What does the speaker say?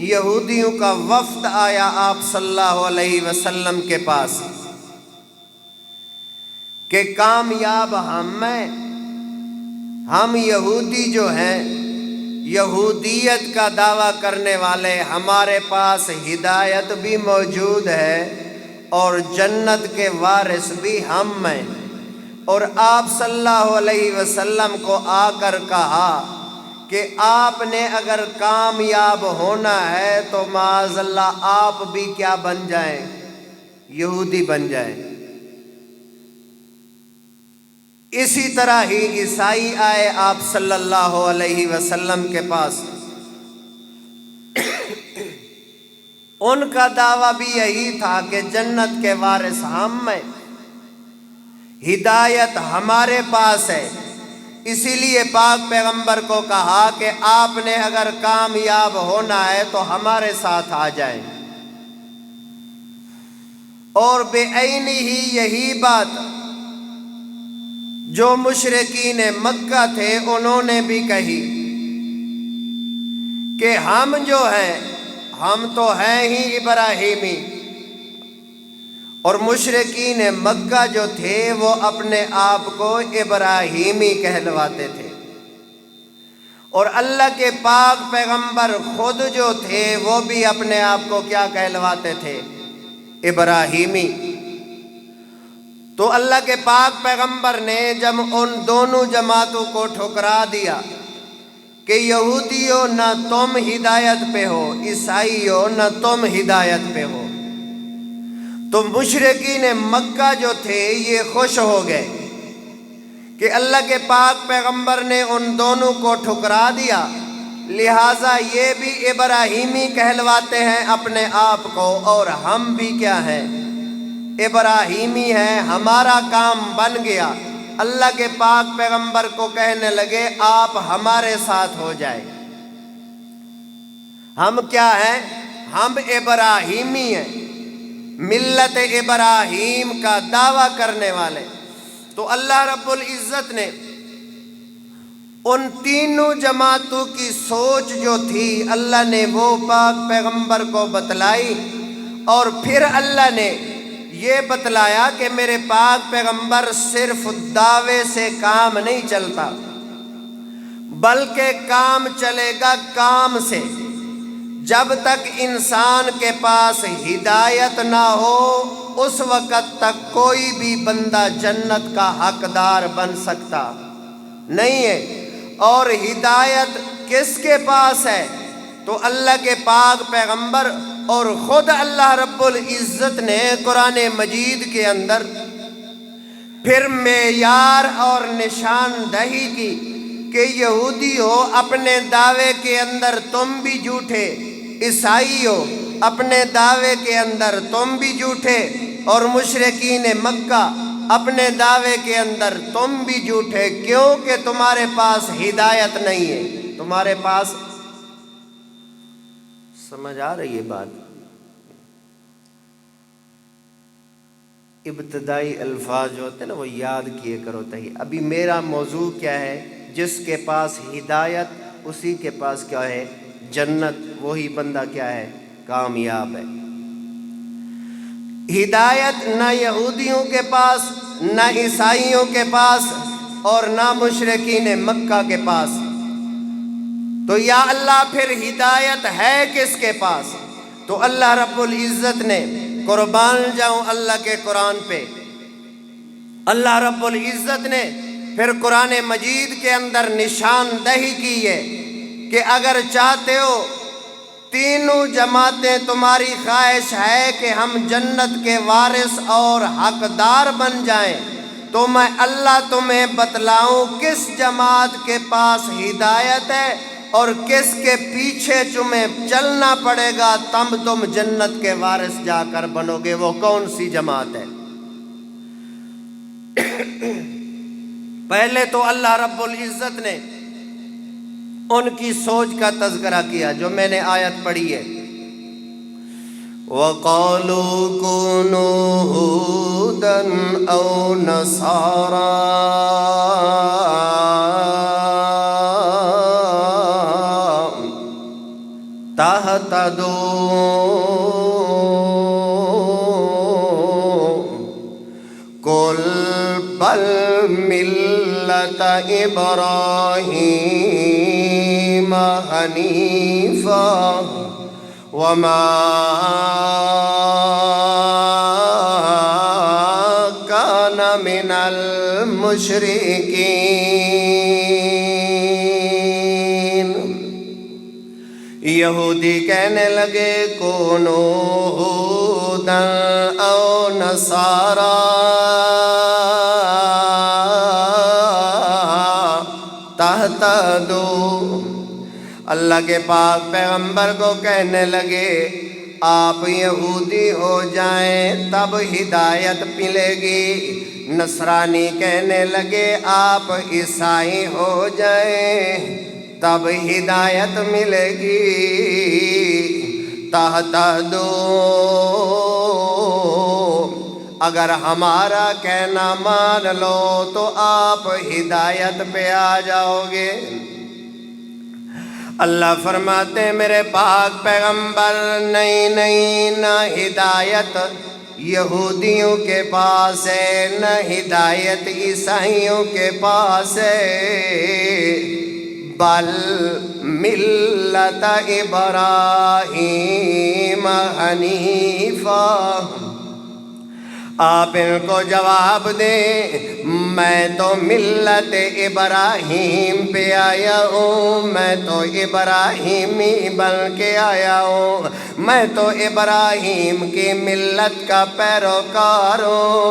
یہودیوں کا وفد آیا آپ صلی اللہ علیہ وسلم کے پاس کہ کامیاب ہم یہودی جو ہیں، یہودیت کا دعویٰ کرنے والے، ہمارے پاس ہدایت بھی موجود ہے اور جنت کے وارث بھی ہم ہیں۔ اور آپ صلی اللہ علیہ وسلم کو آ کر کہا کہ آپ نے اگر کامیاب ہونا ہے تو معاذ اللہ آپ بھی کیا بن جائیں؟ یہودی بن جائیں۔ اسی طرح ہی عیسائی آئے آپ صلی اللہ علیہ وسلم کے پاس، ان کا دعویٰ بھی یہی تھا کہ جنت کے وارث ہم ہیں، ہدایت ہمارے پاس ہے۔ اسی لیے پاک پیغمبر کو کہا کہ آپ نے اگر کامیاب ہونا ہے تو ہمارے ساتھ آ جائیں۔ اور بے عینی ہی یہی بات جو مشرکین مکہ تھے انہوں نے بھی کہی کہ ہم جو ہیں ہم تو ہیں ہی ابراہیمی، اور مشرکین مکہ جو تھے وہ اپنے آپ کو ابراہیمی کہلواتے تھے، اور اللہ کے پاک پیغمبر خود جو تھے وہ بھی اپنے آپ کو کیا کہلواتے تھے؟ ابراہیمی۔ تو اللہ کے پاک پیغمبر نے جب ان دونوں جماعتوں کو ٹھکرا دیا کہ یہودیوں نہ تم ہدایت پہ ہو، عیسائیوں نہ تم ہدایت پہ ہو، تو مشرکین مکہ جو تھے یہ خوش ہو گئے کہ اللہ کے پاک پیغمبر نے ان دونوں کو ٹھکرا دیا، لہٰذا یہ بھی ابراہیمی کہلواتے ہیں اپنے آپ کو، اور ہم بھی کیا ہیں؟ ابراہیمی ہیں۔ ہمارا کام بن گیا۔ اللہ کے پاک پیغمبر کو کہنے لگے آپ ہمارے ساتھ ہو جائیں۔ ہم کیا ہیں؟ ہم ابراہیمی ہیں، ملت ابراہیم کا دعویٰ کرنے والے۔ تو اللہ رب العزت نے ان تینوں جماعتوں کی سوچ جو تھی اللہ نے وہ پاک پیغمبر کو بتلائی، اور پھر اللہ نے یہ بتلایا کہ میرے پاک پیغمبر صرف دعوے سے کام نہیں چلتا، بلکہ کام چلے گا کام سے۔ جب تک انسان کے پاس ہدایت نہ ہو اس وقت تک کوئی بھی بندہ جنت کا حقدار بن سکتا نہیں ہے۔ اور ہدایت کس کے پاس ہے؟ تو اللہ کے پاک پیغمبر، اور خود اللہ رب العزت نے قرآن مجید کے اندر پھر معیار اور نشاندہی کی کہ یہودیو اپنے دعوے کے اندر تم بھی جھوٹے، عیسائیو اپنے دعوے کے اندر تم بھی جھوٹے، اور مشرکین مکہ اپنے دعوے کے اندر تم بھی جھوٹے، کیونکہ تمہارے پاس ہدایت نہیں ہے، تمہارے پاس۔ سمجھ آ رہی ہے بات؟ ابتدائی الفاظ جو ہوتے ہیں نا وہ یاد کیے کرو تہی۔ ابھی میرا موضوع کیا ہے؟ جس کے پاس ہدایت اسی کے پاس کیا ہے؟ جنت۔ وہی بندہ کیا ہے؟ کامیاب ہے۔ ہدایت نہ یہودیوں کے پاس، نہ عیسائیوں کے پاس، اور نہ مشرکین مکہ کے پاس۔ تو یا اللہ پھر ہدایت ہے کس کے پاس؟ تو اللہ رب العزت نے، قربان جاؤں اللہ کے قرآن پہ، اللہ رب العزت نے پھر قرآن مجید کے اندر نشاندہی کی ہے کہ اگر چاہتے ہو تینوں جماعتیں، تمہاری خواہش ہے کہ ہم جنت کے وارث اور حقدار بن جائیں، تو میں اللہ تمہیں بتلاؤں کس جماعت کے پاس ہدایت ہے اور کس کے پیچھے تمہیں چلنا پڑے گا، تب تم جنت کے وارث جا کر بنو گے۔ وہ کون سی جماعت ہے؟ پہلے تو اللہ رب العزت نے ان کی سوچ کا تذکرہ کیا جو میں نے آیت پڑھی ہے، وَقَالُوا كُونُوا هُودًا أَوْ نَصَارَىٰ تهتدوا قل بل ملة إبراهيم حنيفا وما كان من المشركين۔ یہودی کہنے لگے کونو ہودن او نصارا تہتدو، اللہ کے پاک پیغمبر کو کہنے لگے آپ یہودی ہو جائیں تب ہدایت ملے گی۔ نصرانی کہنے لگے آپ عیسائی ہو جائیں تب ہدایت ملے گی۔ تہتدو، اگر ہمارا کہنا مان لو تو آپ ہدایت پہ آ جاؤ گے۔ اللہ فرماتے میرے پاک پیغمبر نہیں نہیں، نہ ہدایت یہودیوں کے پاس ہے نہ ہدایت عیسائیوں کے پاس ہے، بل ملت ابراہیم حنیفا۔ آپ ان کو جواب دیں میں تو ملت ابراہیم پہ آیا ہوں، میں تو ابراہیمی بن کے آیا ہوں، میں تو ابراہیم کی ملت کا پیروکار ہوں۔